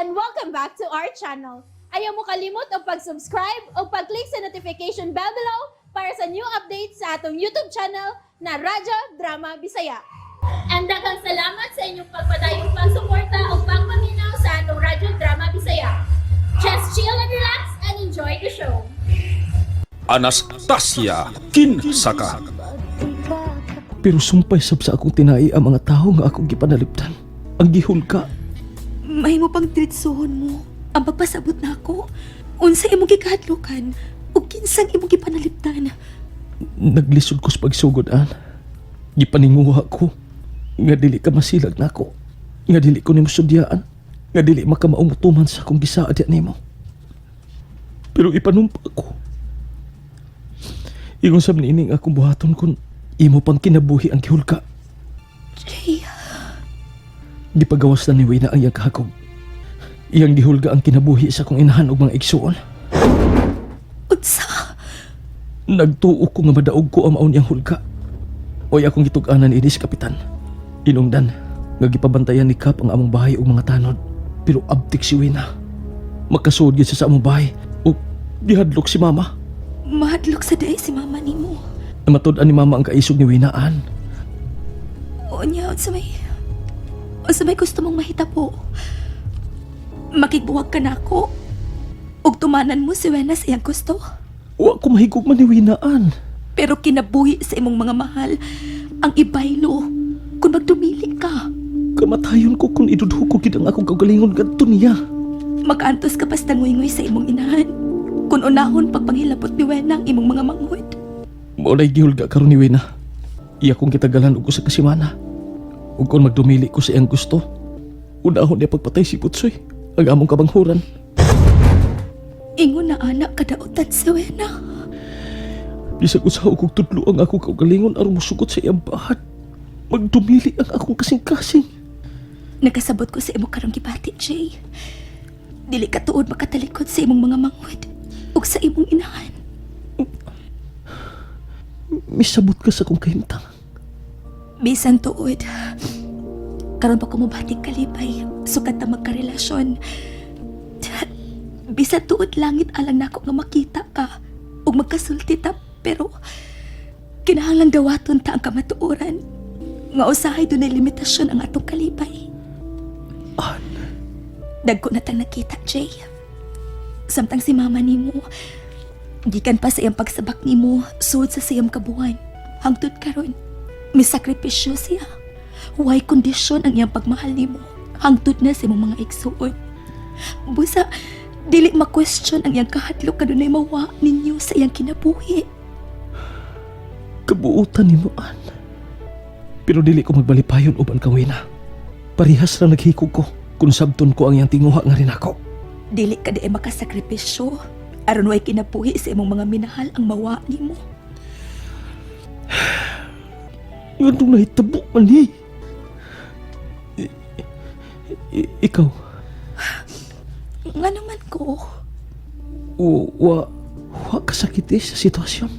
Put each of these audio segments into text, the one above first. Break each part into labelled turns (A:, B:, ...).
A: and welcome back to our channel. Ayaw mo kalimot o pag-subscribe o pag-click sa notification bell below para sa new updates sa atong YouTube channel na Radyo Drama Bisaya. And daghang salamat sa inyong pagpadayong pagsuporta o pagpaminaw sa atong Radyo Drama Bisaya. Just chill and relax and enjoy the show.
B: Anastasia Kinsaka.
C: Pero sumpay sab sa akong tinai ang mga tao nga akong gipanalipdan. Ang gihul ka.
D: May mo pang tritsohon mo. Ang pagpasabot na ako. Unsa imong gikahadlokan o kinsang imong gipanalipdan.
C: Naglisod ko sa pagsugodan. Gipaninguha ko. Nga dili ka masilag na ako. Nga dili ko nimo sudyaan. Nga dili makamaumutuman sa akong gisaad nimo. Pero ipanumpa ko. Ingon sa mnining akong buhaton kung imo pang kinabuhi ang gihul ka.
D: Jay,
C: Gipagawas na ni Wayna ang iyang kahakog. Iyang gihulga ang kinabuhi sa kong inahan og mga igsuon.
D: unsa?
C: Nagtuo ko nga madaog ko ang maun iyang hulga. Oy akong gitug-anan inis, Kapitan. Inungdan, nga gipabantayan ni Kap ang among bahay og mga tanod. Pero abtik si Wayna. Makasuod gyud siya sa among bahay ug gihadlok si Mama.
D: Mahadlok sa day si mama nimo.
C: Matud-an ni Mama ang kaisog ni Waynaan.
D: Unya, unsa may gusto mong mahitabo? Makigbuwag ka na ako. Ug tumanan mo si Wena sa iyang gusto.
C: Wa ko mahigugman ni Waynaan.
D: Pero kinabuhi sa imong mga mahal ang ibaylo kung magdumili ka.
C: Kamatayon ko kung idudho ko gid ang akong kagalingon kadto niya.
D: Makaantos ka basta nguy-nguy sa imong inahan. Kung unahon pagpanghilabot ni Wena ang imong mga manghod.
C: Maulay gihulga karon ni Wayna. Iya kong kitagalan og usa ka semana. Ug kung magdumili ko sa iyang gusto, unahon niya pagpatay si Putsoy, ang among kabanghuran.
D: Ingon na anak kadautan si Wena.
C: Bisag usahaw kong tudlo ang akong kaugalingon aron musugot sa iyang bahat. Magdumili ang akong kasing-kasing.
D: Nagkasabot ko sa imong karong gibati, Jay. Dili ka tuod makatalikod sa imong mga manghod ug sa imong inahan.
C: Misabot ka sa kong kahimtang.
D: Bisan tuod. Karon pa ko mobating kalipay, sukat na magkarelasyon. Bisan tuod langit alang nako nga makita ka ug magkasulti ta, pero kinahanglan dawaton ta ang kamatuoran. Nga usahay dunay limitasyon ang atong kalipay.
C: An,
D: Dagko na tang nakita, Jay. Samtang si mama nimo, gikan pa sa iyang pagsabak nimo, suod sa siyang kabuhan. Hangtod karon, misakripisyo siya. Huway kondisyon ang iyang pagmahal nimo. Hangtod na sa imong mga igsuon. Busa, dili ma-question ang iyang kahadlok kadunay mawa ninyo sa iyang kinabuhi.
C: kabuutan ni mo, An. Pero dili ko magbalipayon uban ka, Wayna. Parihas lang naghikog ko kung sabton ko ang iyang tinguha nga rin ako.
D: Dili ka di makasakripisyo. Aron way kinabuhi sa imong mga minahal ang mawa nimo.
C: Ngandong nahitabo man ni. Ikaw,
D: Nga naman ko.
C: wa kasakit sa sitwasyon.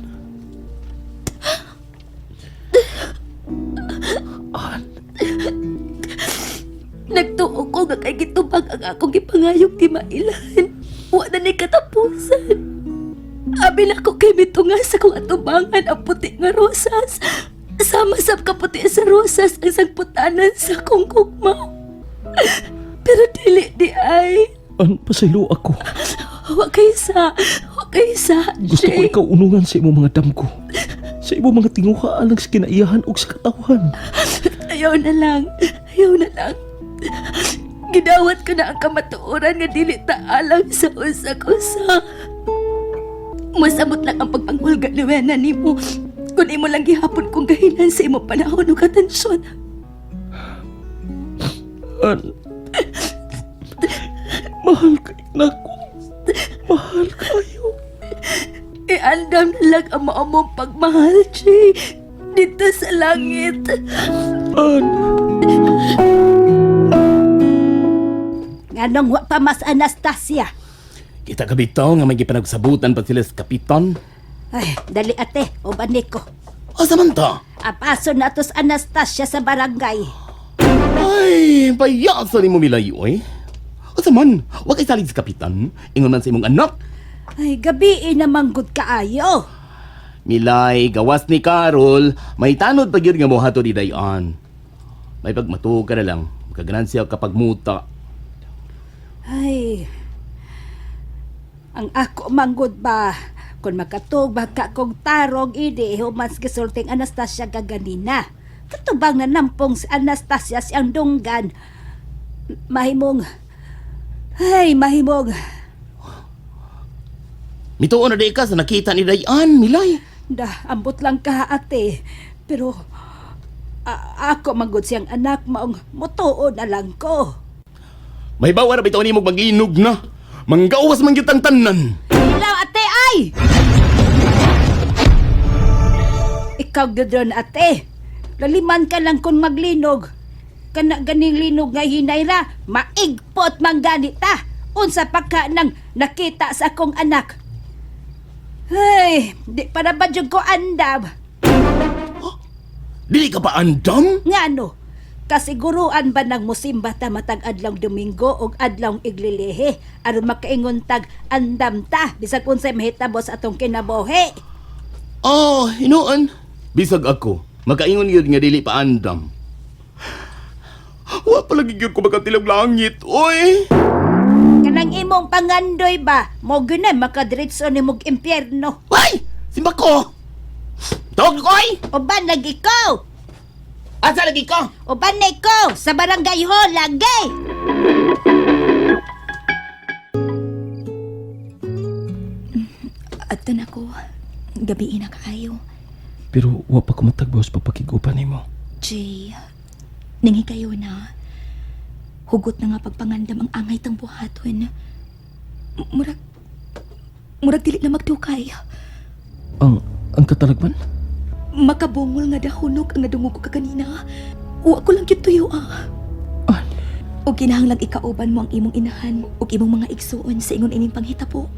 C: An,
D: Nagtuo ko nga kay gitubag ang akong gipangayong timailan. Wa na ni katapusan. Abi na ko kay mitunga sa kong atubangan ang puti nga rosas. Sama sab ka puti sa rosas ang sagputanan sa kong kugma. Pero dili di ay.
C: An, pasaylo ako.
D: Wa kay sa.
C: Gusto ko ikaw unungan sa imong mga damgo. Sa imong mga tinguha alang sa kinaiyahan o sa katawan.
D: Ayaw na lang. Gidawat ko na ang kamatuoran nga dili taalang sa usa-usa. Masabot lang ang pagpanghulga ni Wena nimo. Kung imo lang gihapon kong gahinan sa imong panahon o katensyon.
C: An, mahal kayo na ako. Mahal kayo.
D: Iandam na lang ang maamong pagmahal, Jay. Dito sa langit.
C: An,
E: Nganong wa pa mas Anastasia?
F: Kita ka bitaw nga may gipanagsabutan pa sila sa kapitan.
E: Ay, dali ate, ubanik ko.
F: Asa man ta?
E: Apaso na tos Anastasia sa barangay.
F: Ay, payaso ni mo milayo eh. Asa man, wa kay salig sa kapitan. Ingon man sa imong anak.
E: Ay, gabi namang gud kaayo.
F: Milay, gawas ni Carol, may tanod pa gyud nga mohato di dayon. May pagmatuog ka na lang, kaganan siya kapag muta.
E: Ay, ang ako manggod ba, kung makatug ba ka kong tarong idi, humas gisulting Anastasia gaganina. Katubang na nampong si Anastasia siyang dunggan. Mahimong,
F: Mituon na di ka sa nakita ni Dayan, Milay.
E: dah, ambot lang ka ate. Pero, ako manggod siyang anak, maong mutuo na lang ko.
F: May bawa na bitaw ni mo mag-inog na. Manggawas man kitang tanan.
E: Hello, ate, ay! Ikaw, Gudron, ate. Laliman ka lang kung maglinog. Kana ganing linog nga hinayra, maigpot man ganita. Unsa pa ka nang nakita sa akong anak. Ay, di para ba dyan ko andam?
F: Dili ka pa andam?
E: Nga no, kasiguruan ba ng musimba ta matag adlaw Domingo o adlaw Iglilihi aron makaingon tag andam ta bisag unsay mahitabo sa atong kinabuhi.
F: Oh, hinuon. Bisag ako, makaingon yun nga dili pa andam. Wa palagi yun ko magkatilog langit, oy!
E: Kanang imong pangandoy ba, mo gyud makadiretso ni mog impyerno.
F: Ay! Simba ko! Tawag ko, oy!
E: Uban lagi ko.
F: Asa lagi ko?
E: Uban na ko sa barangay ho lagi.
D: Ato na ko, gabi na kaayo.
C: Pero wa pa ko matagbaw sa papakigupan nimo.
D: Jay, ningi kayo na. Hugot na nga pagpangandam ang angay tang buhaton. Murag dili na magtukay.
C: Ang katalagman?
D: Makabungol nga dahunog ang nadungog ko kaganina. Wa ko lang yun tuyo
C: An?
D: O kinahanglang ikauban mo ang imong inahan o imong mga igsuon sa ingon ining panghitabo.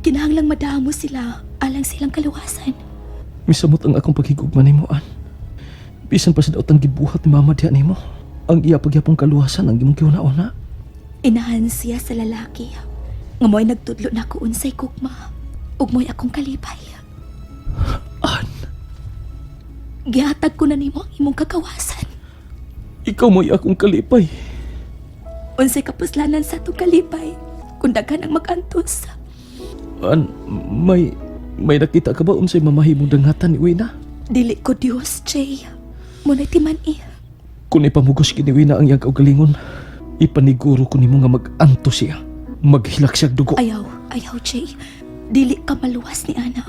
D: Kinahanglang madamo sila alang silang kaluwasan.
C: Misamot ang akong paghigugman nimo, An. Bisan pa sa daot ang gibuhat ni mama diha nimo. Ang iya pagyapong kaluwasan ang imong giuna-una.
D: Inahan siya sa lalaki. Nga mo'y nagtudlo na ko unsay kukma. Ug mo'y akong kalipay.
C: An,
D: Gihatag ko na nimo ang imong kakawasan.
C: ikaw mo'y akong kalipay.
D: Unsay kapuslanan sa atong kalipay. Kung daghan ang mag-antos.
C: An, may nakita ka ba unsay mamahimong dangatan ni Wina?
D: Dili ko Dios, Jay. Muna'y timan
C: Kung ipamugos kini Wina ang iyang kaugalingon, ipaniguro ko nimo nga mag-anto siya. Maghilak siyang dugo.
D: Ayaw, Jay. Dili ka maluwas ni Ana.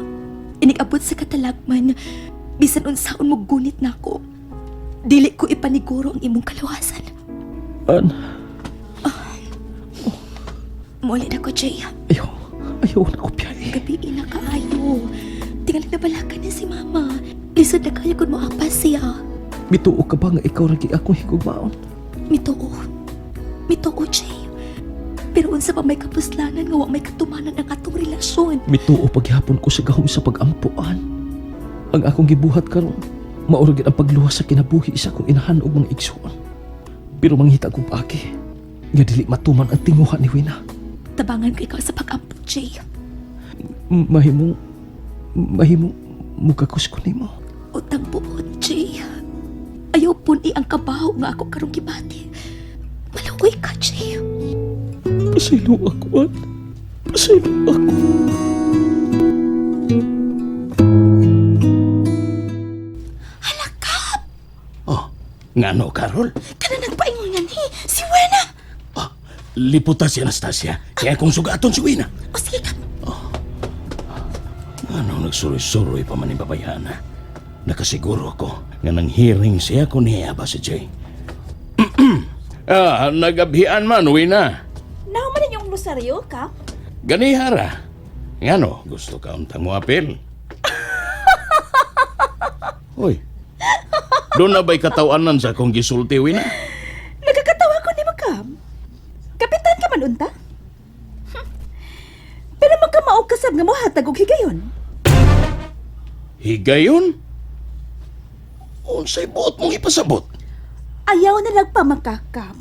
D: Inigabot sa katalagman, bisan unsaon mo gunit na ako. Dili ko ipaniguro ang imong kaluwasan.
C: An,
D: Muli na ko, Jay.
C: ayaw na ko piyay.
D: Gabi na kaayo. Tingali na balakan niya si Mama. Lisod na kaya kung maapas siya.
C: Bituo ka ba nga ikaw ragi akong higugmaon?
D: Mitoo, Jay. Pero unsa pa may kapuslanan nga wa may katumanan ang atong relasyon.
C: Mituo paghapon ko sa gahom sa pagampuan. Ang akong gibuhat karon, mauragin ang pagluwas sa kinabuhi sa akong inahan og mga igsuon. Pero manghita ko pagi, nga dili matuman ang tinguha ni Wina.
D: Tabangan ko ikaw sa pag-ampo, Jay.
C: Mahimong mugakus ko nimo.
D: Utang buot, Jay. Ayaw puni ang kabaho nga ako karong gibati. Maluoy ka, Jay.
C: Pasaylo ako, An. Pasaylo ako.
D: Halakap!
F: Oh, ngano, Carol?
D: Kana nagpaingon nga ni, si Wena.
F: Oh, liputan si Anastasia. Kaya kung sugaton si Wina.
D: O sige ka.
F: Ano, nagsuroy-suroy pa man yung babayana. Nakasiguro ko nga nang hearing siya kung niyaba si Jay. Nagabhian man, Wina.
D: Nauman yung rosaryo ka?
F: Ganihara. Ngano, gusto ka untang mo apel? Hoy, doon na ba'y katawanan sa akong gisulti, Wina?
E: Nagkakatawa ko ni Makam. Kapitan ka man unta? Pero magkamaog kasab nga mo hatag og higayon.
F: Higayon? Unsay buot mong ipasabot?
E: Ayaw na lang pa makakam.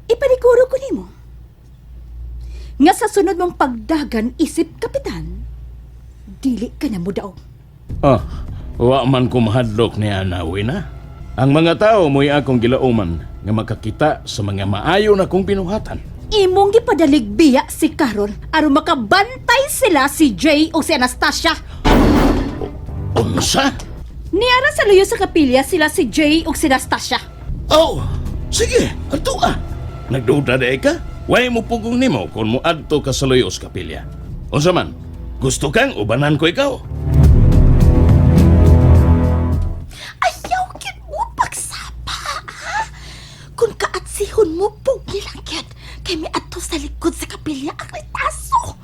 E: Ipaniguro ko nimo. Nga sa sunod mong pagdagan isip kapitan, dili ka na mo daw.
B: Ah, wa man ko mahadlok ni Anawin na. Ang mga tao mo'y akong gilauman nga makakita sa mga maayo na kong pinuhatan.
E: Imong gipadaligbiya si Carol aron makabantay sila si Jay o si Anastasia.
B: Unsa?
E: Niara sa luyo sa kapilya sila si Jay o si Anastasia.
B: Oh, sige, ato ah. Nagduda na ka? Way mo pugong nimo kung mo adto ka sa loyos kapilya. Unsa man, gusto kang ubanan ko ikaw?
D: Ayaw kin mo pagsapa, ha? Kung kaatsihon mo, pugi lang yun. Kay may ato sa likod sa kapilya ang ritaso.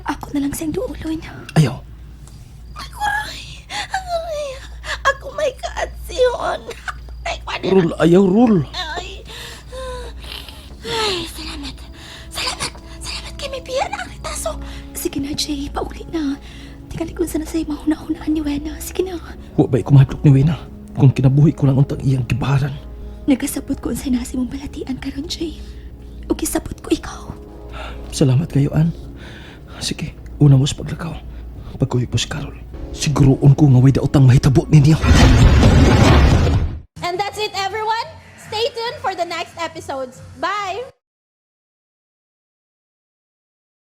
D: Ako na lang siyang duuloy na.
C: Ayaw.
D: Ako may kaatsihon.
C: Rul, ayaw, Rul.
D: Ay, salamat. Salamat kay may biya na ang ritaso. Sige na, Jay. Pauli na. Tingali kung sana sa'yo mahuna-hunaan ni Wena. Sige na.
C: Wa ba'y kumadlok ni Wena kung kinabuhi ko lang untang iyang kibaharan.
D: Nagasabot ko ang sinasi mong balatian karon, Jay. O kisabot ko ikaw.
C: Salamat kayo, Ann. Sige, una mo sa paglakaw. Pagkuhi po si Carol. Siguroon ko nga way daotang mahitabo ninyo.
A: And that's it, everyone. Stay tuned for the next episodes. Bye!